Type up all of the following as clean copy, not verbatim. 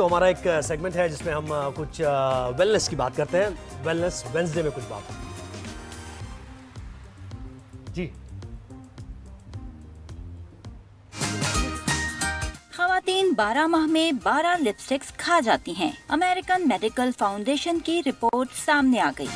तो हमारा एक सेगमेंट है जिसमें हम कुछ वेलनेस की बात करते हैं। वेलनेस वेंसडे में कुछ बात जी। खवातीन 12 माह में 12 लिपस्टिक्स खा जाती हैं। अमेरिकन मेडिकल फाउंडेशन की रिपोर्ट सामने आ गई।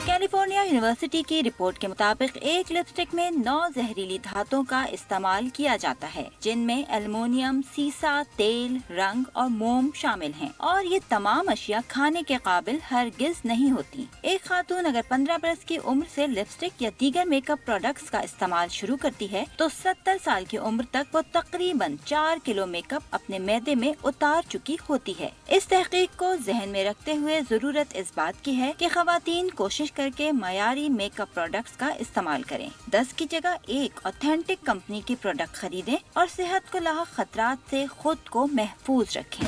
कैलिफोर्निया यूनिवर्सिटी की रिपोर्ट के मुताबिक एक लिपस्टिक में 9 जहरीली धातुओं का इस्तेमाल किया जाता है, जिनमें एल्युमिनियम, सीसा, तेल, रंग और मोम शामिल हैं। और ये तमाम अशिया खाने के काबिल हरगिज नहीं होती। एक खातून अगर 15 बरस की उम्र से लिपस्टिक या दीगर मेकअप प्रोडक्ट्स का इस्तेमाल शुरू करती है तो 70 साल की उम्र तक वो तकरीबन 4 किलो मेकअप अपने मैदे में उतार चुकी होती है। इस तहकीक को जहन में रखते हुए जरूरत इस बात की है कि खवातीन कोशिश करके मयारी मेकअप प्रोडक्ट्स का इस्तेमाल करें। 10 की जगह एक ऑथेंटिक कंपनी की प्रोडक्ट खरीदें और सेहत को लाक खतरात से खुद को महफूज रखें।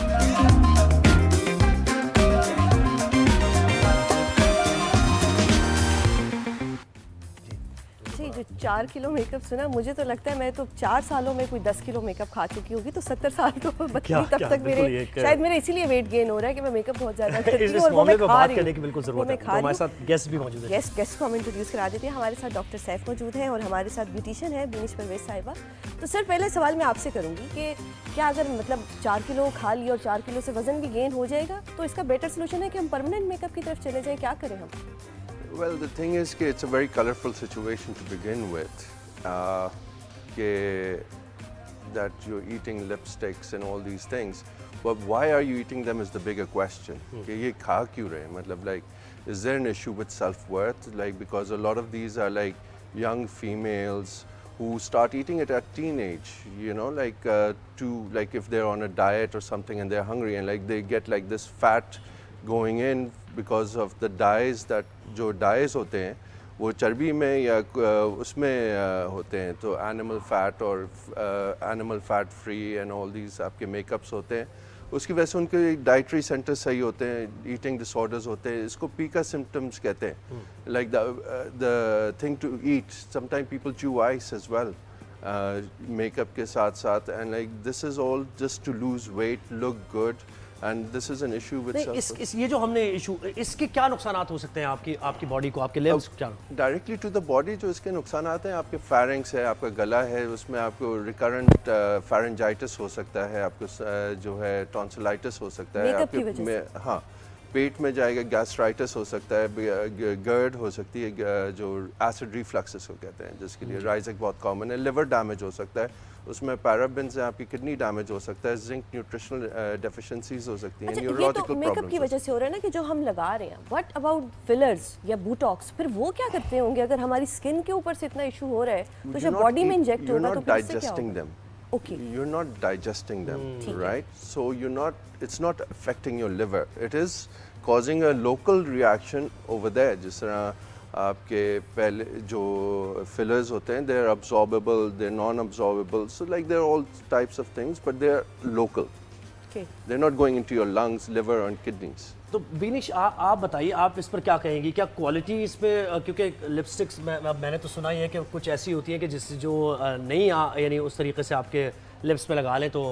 जो 4 किलो मेकअप सुना, मुझे तो लगता है मैं तो 4 सालों में कोई 10 किलो मेकअप खा चुकी होगी, तो 70 साल तो बच्ची तब तक मेरे शायद मेरे इसीलिए वेट गेन हो रहा है कि मैं मेकअप बहुत ज्यादा करती हूं और वो मैं खा रही हूं। बिल्कुल जरूरत है। तो हमारे साथ गेस्ट भी मौजूद है। गेस्ट को हम इंट्रोड्यूस करा देते हैं। हमारे साथ डॉक्टर सैफ मौजूद है और हमारे साथ ब्यूटिशियन है बीनिश परवेज साहिबा। तो सर, पहले सवाल मैं आपसे करूंगी कि क्या अगर मतलब 4 किलो खा लिया और 4 किलो से वजन भी गेन हो जाएगा तो इसका बेटर सोल्यूशन है कि हम परमानेंट मेकअप की तरफ चले जाएं? क्या करें हम? Well, the thing is कि it's a very colorful situation to begin with. That you're eating lipsticks and all these things, but why are you eating them is the bigger question. कि ये खा क्यों रहे? मतलब like, is there an issue with self-worth? Like, because a lot of these are like young females who start eating it at teenage, you know, like if they're on a diet or something and they're hungry and like they get like this fat going in because of the dyes that जो dyes होते हैं वो चर्बी में या उसमें होते हैं, तो एनिमल फैट और animal fat free and all these आपके मेकअप्स होते हैं, उसकी वजह से उनके डाइटरी सेंटर सही होते हैं, ईटिंग डिसऑर्डर्स होते हैं, इसको पीका सिम्टम्स कहते हैं। Like the thing to eat, sometime people chew ice as well makeup के साथ साथ, and like this is all just to lose weight, look good, and this is an issue with ये जो हमने इशू, इसके क्या नुकसानात हो सकते हैं आपकी बॉडी को, आपके लेंस क्या? डायरेक्टली टू द बॉडी जो इसके नुकसानात हैं, आपके फेरिंग्स है, आपका गला है, उसमें आपको रिकरेंट फेरेंजाइटिस हो सकता है, आपको जो है टॉन्सिलाइटिस हो सकता है, आपके हाँ पेट में जाएगा, गैस्ट्राइटिस हो सकता है, गर्ड हो सकती है जो एसिड रिफ्लक्स को कहते हैं, जिसके लिए राइजिक बहुत कॉमन है, लिवर डैमेज हो सकता है, उसमें पैराबिन से आपकी किडनी डैमेज हो सकता है, जिंक न्यूट्रिशनल डेफिशिएंसीज हो सकती हैं, न्यूरोलॉजिकल प्रॉब्लम्स। मेकअप की वजह से हो रहा है ना कि जो हम लगा रहे हैं, व्हाट अबाउट फिलर्स या बोटॉक्स, फिर वो क्या करते होंगे? अगर हमारी स्किन के ऊपर से इतना इशू हो रहा है तो जब बॉडी में इंजेक्ट होगा तो फिर से क्या होगा? Okay. You're not digesting them, right? So it's not affecting your liver. It is causing a local reaction over there. जिस तरह आपके पहले जो fillers होते हैं, they're absorbable, they're non-absorbable. So like they're all types of things, but they're local. Okay. They're not going into your lungs, liver, and kidneys. तो बीनिश आप बताइए, आप इस पर क्या कहेंगी? क्या क्वालिटी इस पर, क्योंकि लिपस्टिक्स मैंने तो सुना ही है कि कुछ ऐसी होती है कि जिससे जो नहीं यानी उस तरीके से आपके लिप्स पे लगा लें तो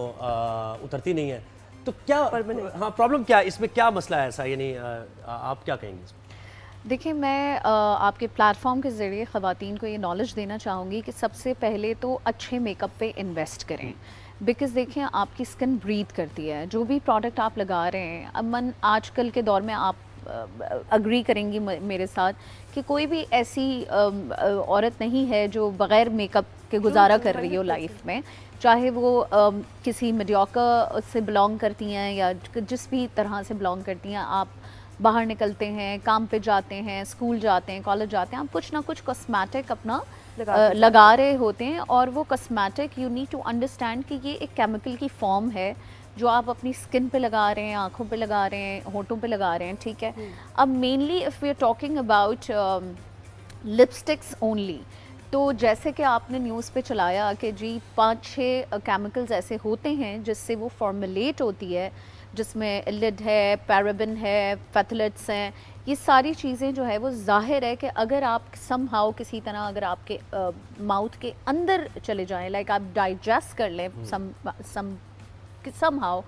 उतरती नहीं है, तो क्या हाँ प्रॉब्लम क्या है इसमें, क्या मसला है ऐसा, यानी आप क्या कहेंगे इसमें? देखिए, मैं आपके प्लेटफॉर्म के ज़रिए ख़वातीन को ये नॉलेज देना चाहूँगी कि सबसे पहले तो अच्छे मेकअप पे इन्वेस्ट करें, बिकॉज़ देखिए आपकी स्किन ब्रीथ करती है। जो भी प्रोडक्ट आप लगा रहे हैं, अमन आजकल के दौर में आप अग्री करेंगी मेरे साथ कि कोई भी ऐसी औरत नहीं है जो बग़ैर मेकअप के गुजारा कर रही हो लाइफ में, चाहे वो किसी मीडियोकर से बिलोंग करती हैं या जिस भी तरह से बिलोंग करती हैं। आप बाहर निकलते हैं, काम पे जाते हैं, स्कूल जाते हैं, कॉलेज जाते हैं, आप कुछ ना कुछ कॉस्मेटिक अपना लगा रहे होते हैं, और वो cosmetic you need to understand कि ये एक केमिकल की फॉर्म है जो आप अपनी स्किन पे लगा रहे हैं, आँखों पे लगा रहे हैं, होठों पे लगा रहे हैं, ठीक है। अब mainly if we are talking about lipsticks only, तो जैसे कि आपने न्यूज़ पे चलाया कि जी 5-6 केमिकल्स ऐसे होते हैं जिससे वो फॉर्मुलेट होती है, जिसमें लिड है, पैराबिन है, फैथलेट्स हैं, ये सारी चीज़ें जो है वो ज़ाहिर है कि अगर आप समहाउ किसी तरह अगर आपके माउथ के अंदर चले जाएं, लाइक आप डाइजेस्ट कर लें सम somehow,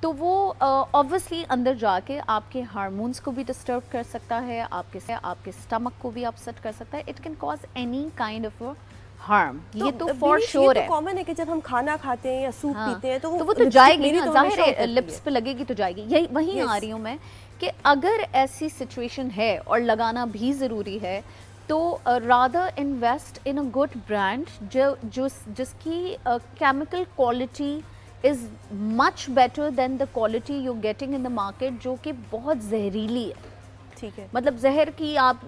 तो वो ऑब्वियसली अंदर जाके आपके हार्मोन्स को भी डिस्टर्ब कर सकता है, आपके स्टमक को भी अपसेट कर सकता है. It can cause any kind of harm. ये तो फॉर श्योर है. कॉमन है कि जब हम खाना खाते हैं या सूप पीते हैं तो वो तो lipstick जाएगी मेरी ना, तो जाहिर हमेशा है होती लिप्स पे लगेगी तो जाएगी. यही वहीं आ रही हूँ मैं कि अगर ऐसी सिचुएशन है और लगाना भी ज़रूरी है तो rather invest in a good brand जिसकी chemical quality is much better than the quality you getting in the market, जो कि बहुत जहरीली है. ठीक है. मतलब जहर की आप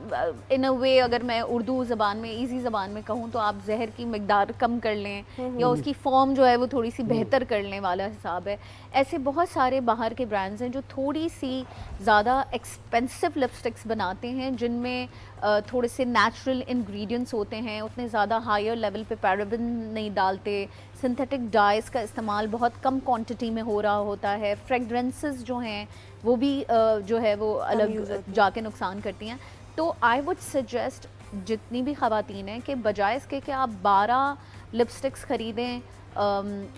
इन अ वे, अगर मैं उर्दू ज़बान में इजी ज़बान में कहूँ तो आप जहर की मिकदार कम कर लें या उसकी फॉर्म जो है वो थोड़ी सी बेहतर करने वाला हिसाब है. ऐसे बहुत सारे बाहर के ब्रांड्स हैं जो थोड़ी सी ज़्यादा एक्सपेंसिव लिपस्टिक्स बनाते हैं जिनमें थोड़े से नेचुरल इंग्रेडिएंट्स होते हैं, उतने ज़्यादा हायर लेवल पे पैराबेन नहीं डालते, सिंथेटिक डाइस का इस्तेमाल बहुत कम क्वांटिटी में हो रहा होता है, फ्रेगरेंसेस जो हैं वो भी जो है वो अलग जाके नुकसान करती हैं. तो आई वुड सजेस्ट जितनी भी ख़वातीन हैं कि बजाय इसके कि आप 12 लिपस्टिक्स ख़रीदें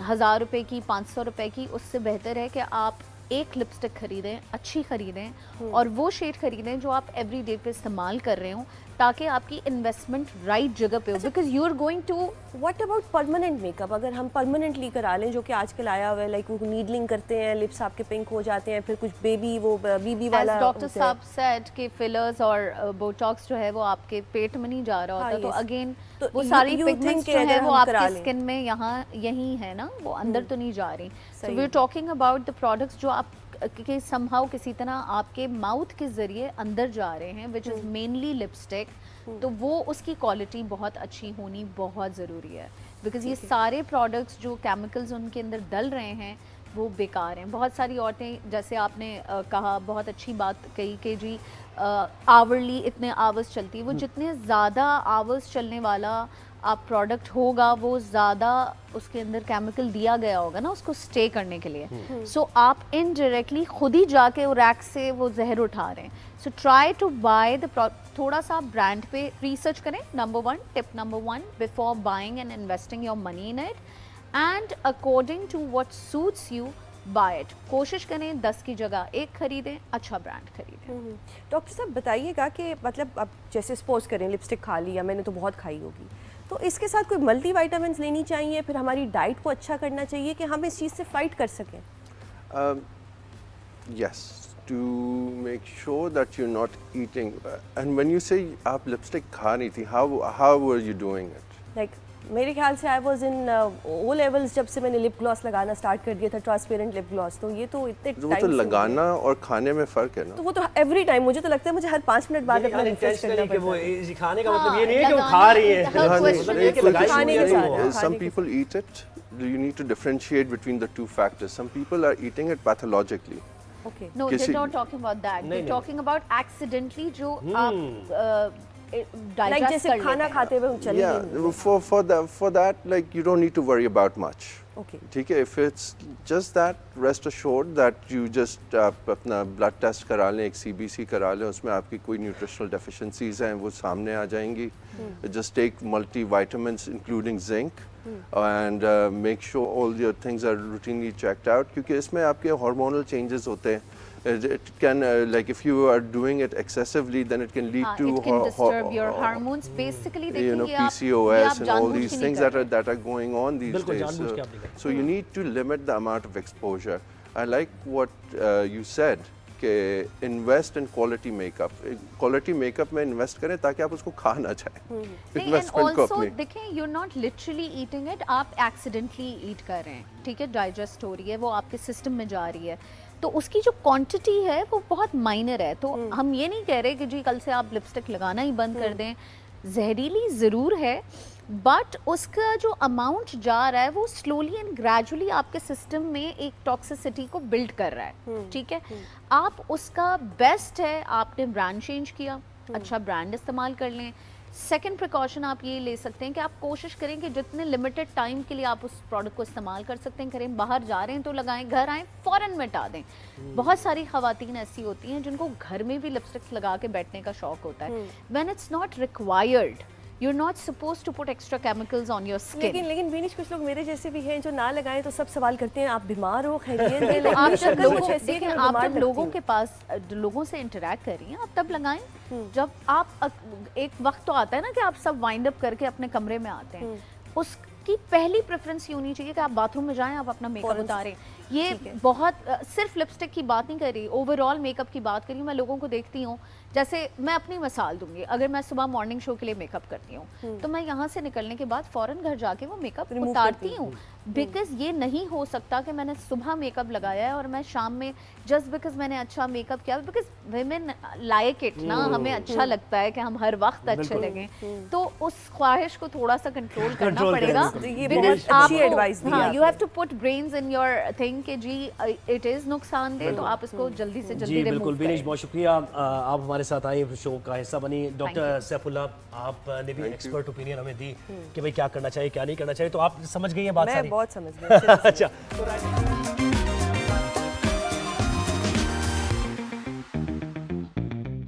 1000 रुपये की, 500 रुपये की, उससे बेहतर है कि आप एक लिपस्टिक ख़रीदें, अच्छी ख़रीदें और वो शेड ख़रीदें जो आप एवरी डे पे इस्तेमाल कर रहे हो, ताकि आपकी इन्वेस्टमेंट राइट जगह पे हो. Because you are going to. What about permanent makeup? अगर हम परमानेंटली करा लें, जो कि आजकल आया हुआ है, लाइक वो नीडलिंग करते हैं, लिप्स आपके पिंक हो जाते हैं, फिर कुछ बीबी वाला. डॉक्टर साहब सेड कि फिलर्स और बोटॉक्स जो है वो आपके पेट में नहीं जा रहा होता. तो अगेन वो सारी पिगमेंट्स जो है वो आपकी स्किन में यहाँ यही है ना, वो अंदर तो नहीं जा रही. So we are talking about the products जो आप कि समहाउ किसी तरह आपके माउथ के ज़रिए अंदर जा रहे हैं, विच इज़ मेनली लिपस्टिक. तो वो उसकी क्वालिटी बहुत अच्छी होनी बहुत ज़रूरी है. बिकॉज़ ये सारे प्रोडक्ट्स जो केमिकल्स उनके अंदर डल रहे हैं वो बेकार हैं. बहुत सारी औरतें, जैसे आपने कहा, बहुत अच्छी बात कही कि जी आवरली इतने आवर्स चलती है. वो जितने ज़्यादा आवर्स चलने वाला आप प्रोडक्ट होगा वो ज़्यादा उसके अंदर केमिकल दिया गया होगा ना उसको स्टे करने के लिए. सो आप इनडायरेक्टली खुद ही जाके वो रैक से वो जहर उठा रहे हैं. सो ट्राई टू बाय द, थोड़ा सा ब्रांड पे रिसर्च करें. Tip number 1 before buying and investing your money in it, and according to what suits you buy it. कोशिश करें 10 की जगह 1 खरीदें, अच्छा ब्रांड खरीदें. डॉक्टर साहब बताइएगा कि मतलब अब जैसे सपोज करें लिपस्टिक खा ली या मैंने तो बहुत खाई होगी, तो इसके साथ कोई मल्टी वाइटामिन्स लेनी चाहिए, फिर हमारी डाइट को अच्छा करना चाहिए कि हम इस चीज़ से फाइट कर सकें? Yes, to make sure that you're not eating. And when you say आप लिपस्टिक खा नहीं थी, how were you doing it? Like मेरे ख्याल से I was in O levels जब से मैंने लिप ग्लॉस लगाना स्टार्ट कर दिया था, ट्रांसपेरेंट लिप ग्लॉस. तो ये तो इतने वो तो लगाना और खाने में फ़र्क है ना. तो वो तो एवरी टाइम, मुझे तो लगता है मुझे हर 5 मिनट बाद अपना रिफ्रेश करना कि वो पड़ता है. खाने का मतलब ये नहीं है कि वो खा रही है. खाने के साथ Some people eat it. You need to differentiate between the two factors. Some people are eating it pathologically. Okay. No, किसी- they're not talking about that. They're नहीं. talking about accidentally जो आप लाइक digest जैसे कर खाना लेते हैं. खाते हुए हम चले Yeah, गए. for that, like you don't need to worry about much. Okay. ठीक है. If it's just that, rest assured that you just अपना blood test करा लें, एक CBC करा लें, उसमें आपकी कोई nutritional deficiencies हैं वो सामने आ जाएंगी. Just take multivitamins including zinc and make sure all your things are routinely checked out, क्योंकि इसमें आपके hormonal changes होते हैं. It can like if you are doing it excessively, then it can lead to it can disturb your hormones. Basically you know, देखिए ये आप PCOS and all जानबूझ these के नहीं things कर that are going on these बिल्कुल days. जानबूझ के आप नहीं So you need to limit the amount of exposure. I like what you said कि invest in quality makeup. Quality makeup में invest करें ताकि आप उसको खा ना जाए. नहीं, and Investment को also अपनी. देखें, you're not literally eating it, आप accidentally eat कर रहे हैं. ठीक है, डाइजेस्ट हो रही है, वो आपके सिस्टम में जा रही है, तो उसकी जो क्वांटिटी है वो बहुत माइनर है. तो हम ये नहीं कह रहे कि जी कल से आप लिपस्टिक लगाना ही बंद कर दें. जहरीली ज़रूर है, बट उसका जो अमाउंट जा रहा है वो स्लोली एंड ग्रेजुअली आपके सिस्टम में एक टॉक्सिसिटी को बिल्ड कर रहा है. ठीक है, आप उसका बेस्ट है आपने ब्रांड चेंज किया, अच्छा ब्रांड इस्तेमाल कर लें. सेकंड प्रिकॉशन आप ये ले सकते हैं कि आप कोशिश करें कि जितने लिमिटेड टाइम के लिए आप उस प्रोडक्ट को इस्तेमाल कर सकते हैं करें. बाहर जा रहे हैं तो लगाएं, घर आएँ फ़ौरन मिटा दें. बहुत सारी ख़वातीन ऐसी होती हैं जिनको घर में भी लिपस्टिक लगा के बैठने का शौक़ होता है. When it's not required, You're not supposed to put extra chemicals on your skin. लेकिन बीनिश कुछ लोग मेरे जैसे भी हैं जो ना लगाएं तो सब सवाल करते हैं आप बीमार हो, खैरियत है। तो आप जब लोगों कुछ ऐसी है कि देखिए मैं आप बीमार जब लगती लोगों हूँ। के पास लोगों से इंटरेक्ट कर रही हैं आप तब लगाएं जब आप एक वक्त तो आता है ना कि आप सब वाइंड अप करके अपने कमरे में आते हैं, उसकी पहली प्रेफरेंस ये होनी चाहिए कि आप बाथरूम में जाएं, आप अपना मेकअप फौरन से। उतारें। ये बहुत सिर्फ लिपस्टिक की बात नहीं कर रही, ओवरऑल मेकअप की बात कर रही हूँ। मैं लोगों को देखती हूँ, जैसे मैं अपनी मिसाल दूंगी, अगर मैं सुबह मॉर्निंग शो के लिए मेकअप करती हूँ तो मैं यहाँ से निकलने के बाद फ़ौरन घर जाके वो मेकअप Remove उतारती करती हूँ, बिकॉज ये नहीं हो सकता कि मैंने सुबह मेकअप लगाया है और मैं शाम में जस्ट बिकॉज मैंने अच्छा मेकअप किया, बिकॉज women लाइक इट ना, हमें अच्छा लगता है कि हम हर वक्त अच्छे लगें, तो उस ख्वाहिश को थोड़ा सा कंट्रोल करना Control पड़ेगा। करना। ये Because बहुत अच्छी आपको- advice दी हाँ, आपने। you have to put brains in your thing कि जी इट इज़ नुकसानदेह, तो आप इसको जल्दी से जी जल्दी बिल्कुल रिमूव बीनिश, करें। बहुत शुक्रिया आप हमारे साथ आए, शो का हिस्सा बनी। डॉक्टर सैफुल्लाह आपने भी एक्सपर्ट ओपिनियन हमें दी कि भाई क्या करना चाहिए क्या नहीं करना चाहिए, तो आप समझ गई हैं बात मैं सारी। बहुत समझ गई। अच्छा।